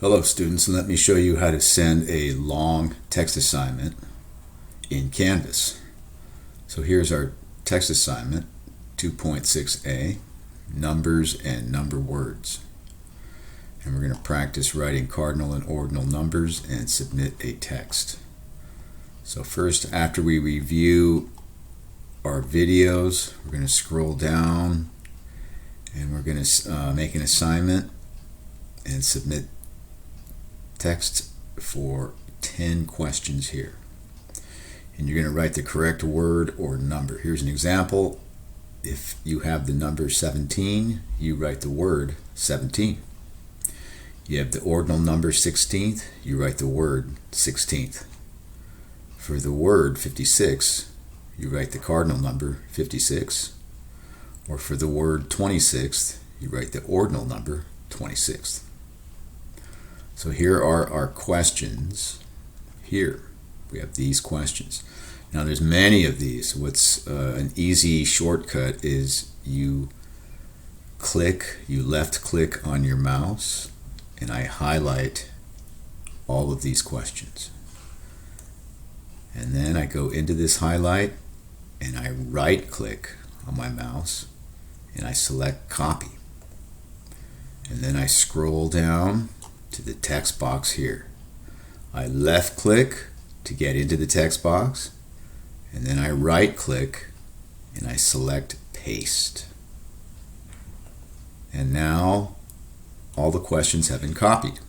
Hello students, and let me show you how to send a long text assignment in Canvas. So here's our text assignment, 2.6a, numbers and number words. And we're going to practice writing cardinal and ordinal numbers and submit a text. So first, after we review our videos, we're going to scroll down and we're going to make an assignment and submit text for 10 questions here. And you're going to write the correct word or number. Here's an example. If you have the number 17, you write the word 17. You have the ordinal number 16th, you write the word 16th. For the word 56, you write the cardinal number 56. Or for the word 26th, you write the ordinal number 26th. So here are our questions. Here we have these questions. Now there's many of these. What's an easy shortcut is you left click on your mouse, and I highlight all of these questions. And then I go into this highlight and I right click on my mouse and I select copy. And then I scroll down to the text box here. I left click to get into the text box, and then I right click and I select paste. And now all the questions have been copied.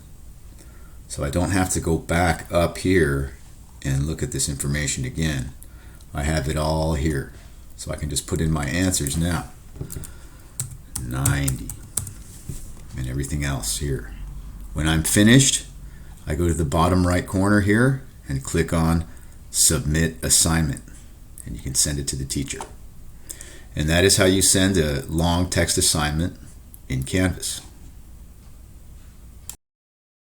So I don't have to go back up here and look at this information again. I have it all here. So I can just put in my answers now. 90 and everything else here. When I'm finished, I go to the bottom right corner here and click on Submit Assignment, and you can send it to the teacher. And that is how you send a long text assignment in Canvas.